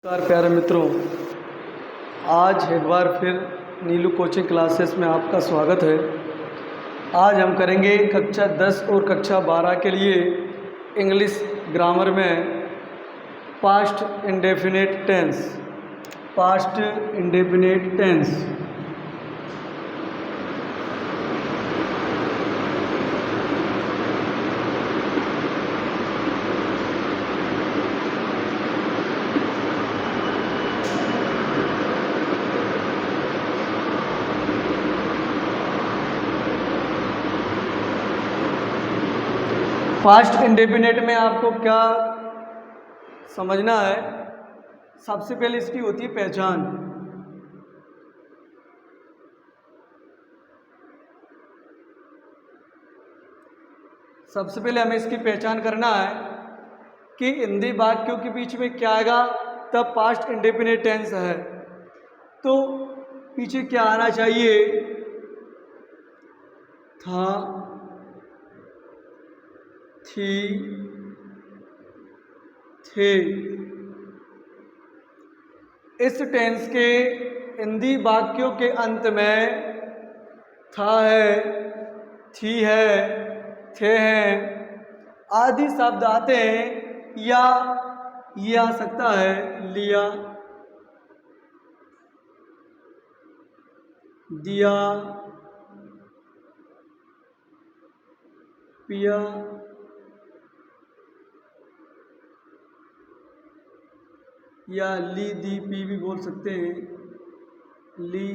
नमस्कार प्यारे मित्रों, आज एक बार फिर नीलू कोचिंग क्लासेस में आपका स्वागत है। आज हम करेंगे कक्षा 10 और कक्षा 12 के लिए इंग्लिश ग्रामर में past indefinite tense. Past indefinite में आपको क्या समझना है? सबसे पहले इसकी होती है पहचान। सबसे पहले हमें इसकी पहचान करना है कि हिंदी वाक्यों के बीच में क्या आएगा तब पास्ट इंडेफिनिट टेंस है। तो पीछे क्या आना चाहिए? था, थी, थे। इस टेंस के हिंदी वाक्यों के अंत में था है, थी है, थे हैं आदि शब्द आते हैं, या ये आ सकता है लिया, दिया, पिया, या ली दी पी भी बोल सकते हैं। ली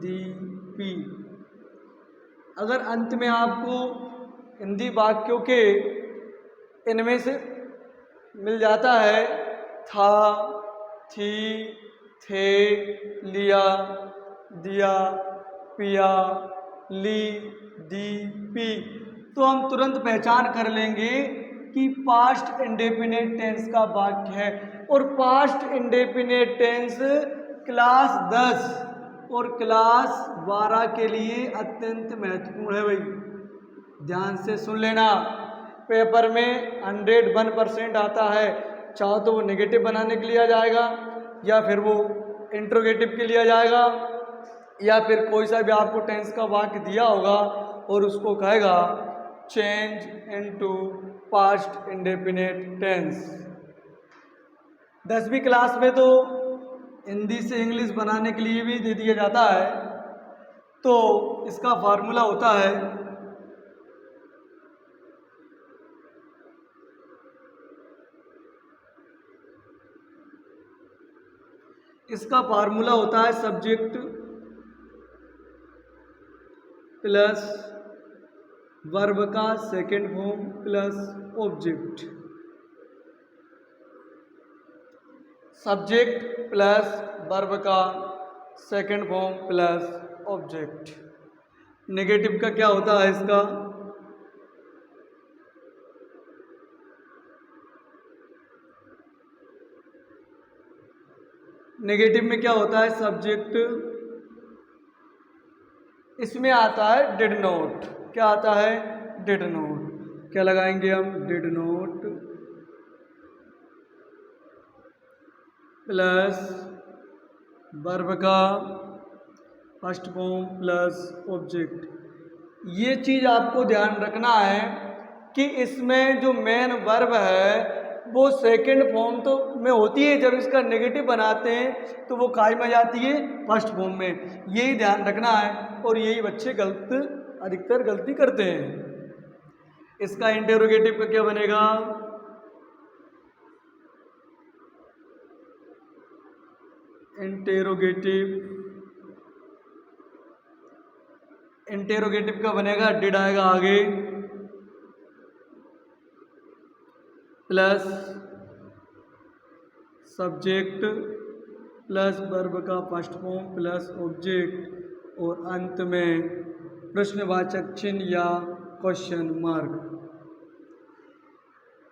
दी पी। अगर अंत में आपको हिंदी वाक्यों के इनमें से मिल जाता है था, थी, थे, लिया, दिया, पिया, ली, दी, पी, तो हम तुरंत पहचान कर लेंगे कि पास्ट इंडेफिनिट टेंस का वाक्य है। और पास्ट इंडेफिनिट टेंस क्लास 10 और क्लास 12 के लिए अत्यंत महत्वपूर्ण है। भाई ध्यान से सुन लेना, पेपर में 101% आता है। चाहो तो वो नेगेटिव बनाने के लिए आ जाएगा, या फिर वो इंट्रोगेटिव के लिए आ जाएगा, या फिर कोई सा भी आपको टेंस का वाक्य दिया होगा और उसको कहेगा change into past indefinite tense. 10वीं क्लास में तो हिंदी से इंग्लिश बनाने के लिए भी दे दिया जाता है। तो इसका फार्मूला होता है सब्जेक्ट प्लस वर्ब का second form plus object. Subject plus verb का second form plus object. Negative का क्या होता है? इसका नेगेटिव में क्या होता है? सब्जेक्ट, इसमें आता है डिड नॉट। क्या आता है? Did not. क्या लगाएंगे हम? डिड नॉट प्लस वर्ब का फर्स्ट फॉर्म प्लस ऑब्जेक्ट। ये चीज़ आपको ध्यान रखना है कि इसमें जो मेन वर्ब है वो सेकंड फॉर्म तो में होती है, जब इसका नेगेटिव बनाते हैं तो वो काय में जाती है? फर्स्ट फॉर्म में। यही ध्यान रखना है, और यही बच्चे अधिकतर गलती करते हैं। इसका इंटेरोगेटिव का क्या बनेगा? इंटेरोगेटिव का बनेगा डिड आएगा आगे प्लस सब्जेक्ट प्लस वर्ब का फर्स्ट फॉर्म प्लस ऑब्जेक्ट, और अंत में प्रश्नवाचक चिन्ह या क्वेश्चन मार्क।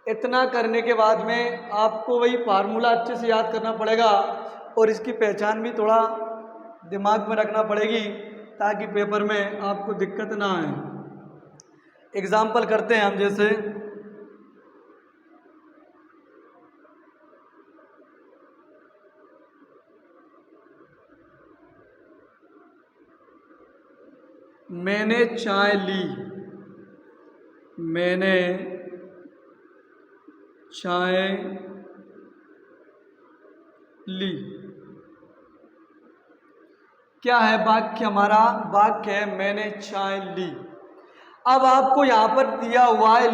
इतना करने के बाद में आपको वही फार्मूला अच्छे से याद करना पड़ेगा, और इसकी पहचान भी थोड़ा दिमाग में रखना पड़ेगी ताकि पेपर में आपको दिक्कत ना आए। एग्जाम्पल करते हैं हम, जैसे मैंने चाय ली, मैंने चाय ली। क्या है वाक्य? हमारा वाक्य है मैंने चाय ली। अब आपको यहां पर दिया हुआ है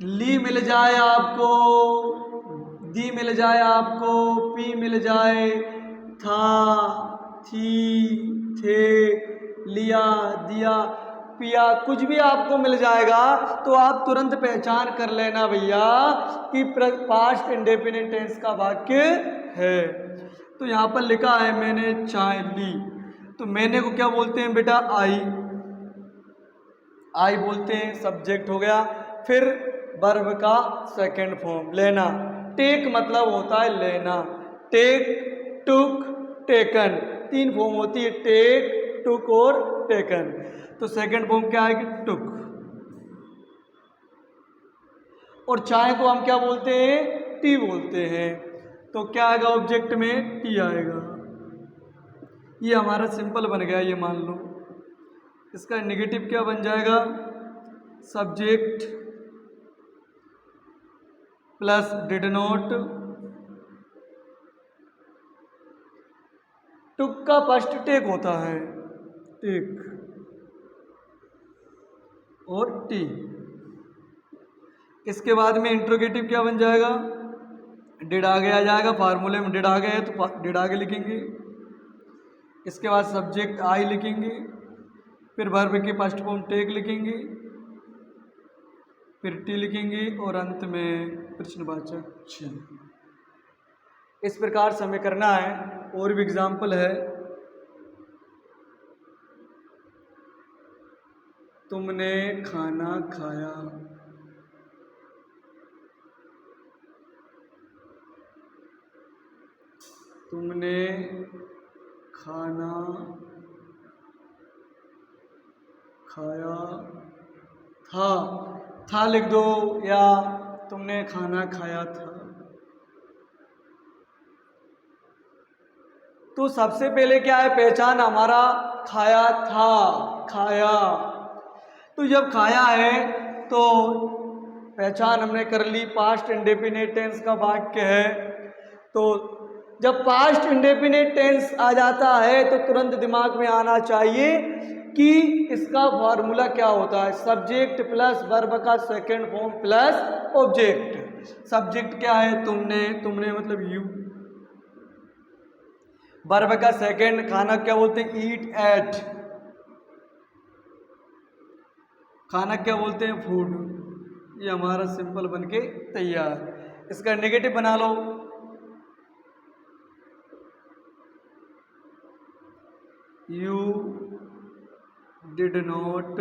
ली मिल जाए आपको, दी मिल जाए आपको, पी मिल जाए, था, थी, थे, लिया, दिया, पिया, कुछ भी आपको मिल जाएगा तो आप तुरंत पहचान कर लेना भैया कि पास्ट इंडेफिनिट टेंस का वाक्य है। तो यहाँ पर लिखा है मैंने चाय ली, तो मैंने को क्या बोलते हैं बेटा? आई बोलते हैं, सब्जेक्ट हो गया। फिर वर्ब का सेकंड फॉर्म लेना। टेक मतलब होता है लेना। टेक, टुक, टेकन, तीन फॉर्म होती है, टेक, टुक और टेकन। तो सेकंड फॉर्म क्या आएगी? टुक। और चाय को हम क्या बोलते हैं? टी बोलते हैं। तो क्या आएगा ऑब्जेक्ट में? टी आएगा। ये हमारा सिंपल बन गया, ये मान लो। इसका नेगेटिव क्या बन जाएगा? Subject plus did not. Took का फर्स्ट टेक होता है, टेक, और टी। इसके बाद में इंट्रोगेटिव क्या बन जाएगा? डिड आगे आ जाएगा, फार्मूले में डिड आगे है तो डिड आगे लिखेंगे। इसके बाद सब्जेक्ट आई लिखेंगे, फिर वर्ब के फर्स्ट फॉर्म टेक लिखेंगे, फिर टी लिखेंगे और अंत में प्रश्नवाचक चिन्ह। इस प्रकार से हमें करना है। और भी एग्जाम्पल है। तुमने खाना खाया, तुमने खाना खाया था लिख दो, या तुमने खाना खाया था। तो सबसे पहले क्या है? पहचान हमारा खाया था, खाया। तो जब खाया है तो पहचान हमने कर ली, पास्ट इंडेफिनिट टेंस का वाक्य है। तो जब पास्ट इंडेफिनिट टेंस आ जाता है तो तुरंत दिमाग में आना चाहिए कि इसका फॉर्मूला क्या होता है? सब्जेक्ट प्लस वर्ब का second form plus object. Subject क्या है? तुमने, तुमने मतलब यू। वर्ब का सेकंड, खाना क्या बोलते हैं? ईट, एट। खाना क्या बोलते हैं? फूड। ये हमारा सिंपल बनके तैयार। इसका नेगेटिव बना लो। You did not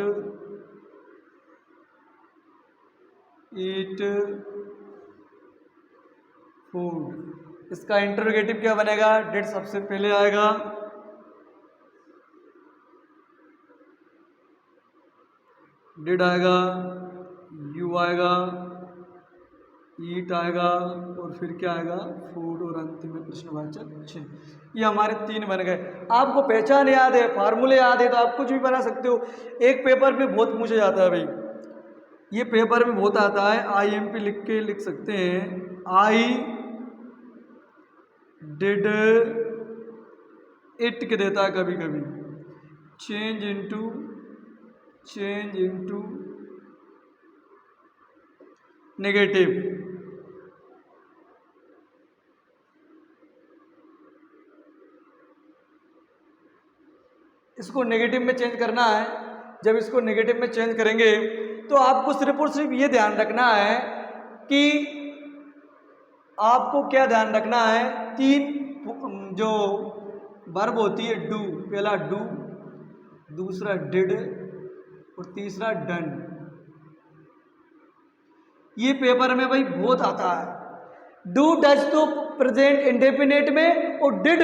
eat food. इसका इंटरोगेटिव क्या बनेगा? डिड सबसे पहले आएगा, डिड आएगा, यू आएगा, ईट आएगा और फिर क्या आएगा? फूड, और अंत में प्रश्नवाचक चिन्ह। ये हमारे तीन बन गए। आपको पहचान याद है, फार्मूले याद है तो आप कुछ भी बना सकते हो। एक पेपर में बहुत पूछा जाता है भाई, ये पेपर में बहुत आता है। IMP लिख के लिख सकते हैं, आई डिड इट के देता है कभी कभी। Change into negative. इसको नेगेटिव में चेंज करना है। जब इसको नेगेटिव में चेंज करेंगे तो आपको सिर्फ और सिर्फ ये ध्यान रखना है कि आपको क्या ध्यान रखना है? तीन जो वर्ब होती है, डू, पहला डू, दूसरा डिड और तीसरा डन। ये पेपर में भाई बहुत आता है। डू डज तो प्रेजेंट इंडेफिनेट में और डिड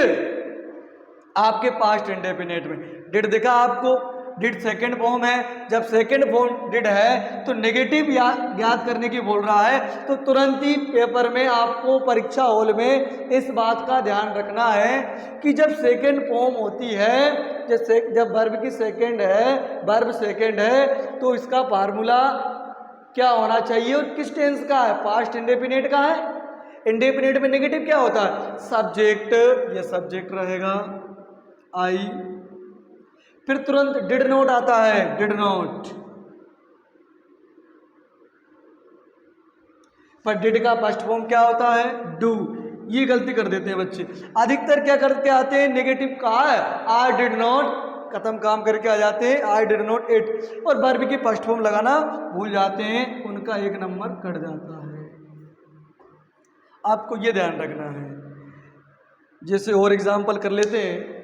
आपके पास्ट इंडेफिनेट में। डिड दिखा आपको, डिड सेकंड फॉर्म है। जब सेकंड फॉर्म डिड है तो नेगेटिव याद करने की बोल रहा है, तो तुरंत ही पेपर में आपको परीक्षा हॉल में इस बात का ध्यान रखना है कि जब सेकंड फॉर्म होती है, जब वर्ब की सेकंड है, वर्ब सेकंड है, तो इसका फार्मूला क्या होना चाहिए और किस टेंस का है, पास्ट इंडेफिनिट का है। इंडेफिनिट में नेगेटिव क्या होता है, सब्जेक्ट, ये सब्जेक्ट रहेगा आई, फिर तुरंत डिड नॉट आता है, डिड नॉट, पर डिड का फर्स्ट फॉर्म क्या होता है, डू। ये गलती कर देते हैं बच्चे, अधिकतर क्या करके आते हैं, नेगेटिव कहा है, आई डिड नॉट, खत्म काम करके आ जाते हैं, आई डिड नॉट इट, और वर्ब की फर्स्ट फॉर्म लगाना भूल जाते हैं, उनका एक नंबर कट जाता है। आपको ये ध्यान रखना है। जैसे और एग्जाम्पल कर लेते हैं,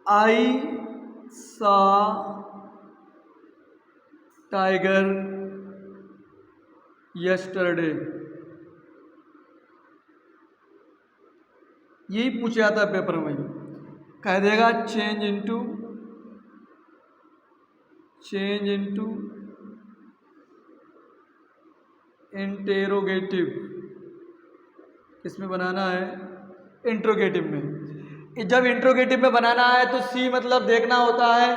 आई सा टाइगर यस्टरडे, यही पूछा जाता है पेपर में, कह देगा चेंज इनटू इंटेरोगेटिव, किसमें बनाना है, इंट्रोगेटिव में। जब इंट्रोगेटिव में बनाना है तो सी मतलब देखना होता है,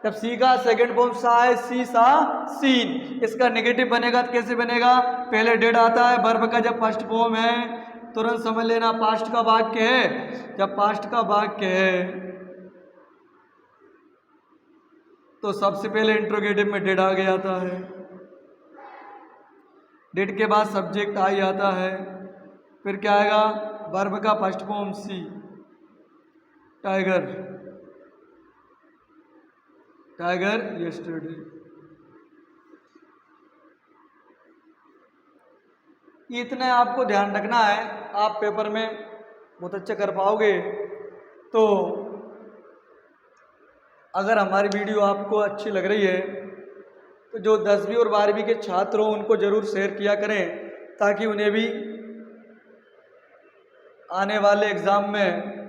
जब सी का सेकंड फॉर्म सा है, सी सा सीन, इसका नेगेटिव बनेगा तो कैसे बनेगा, पहले डेड आता है, वर्ब का जब फर्स्ट फॉर्म है तुरंत समझ लेना पास्ट का वाक्य है, जब पास्ट का वाक्य है तो सबसे पहले इंट्रोगेटिव में डेड आगे आता है, डेड के बाद सब्जेक्ट आई आता है, फिर क्या आएगा, वर्ब का first form see, tiger, tiger yesterday. इतना आपको ध्यान रखना है, आप पेपर में बहुत अच्छा कर पाओगे। तो अगर हमारी वीडियो आपको अच्छी लग रही है तो जो 10वीं और 12वीं के छात्र हों उनको ज़रूर शेयर किया करें, ताकि उन्हें भी आने वाले एग्ज़ाम में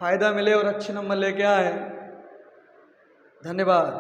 फ़ायदा मिले और अच्छे नंबर लेके आए। धन्यवाद।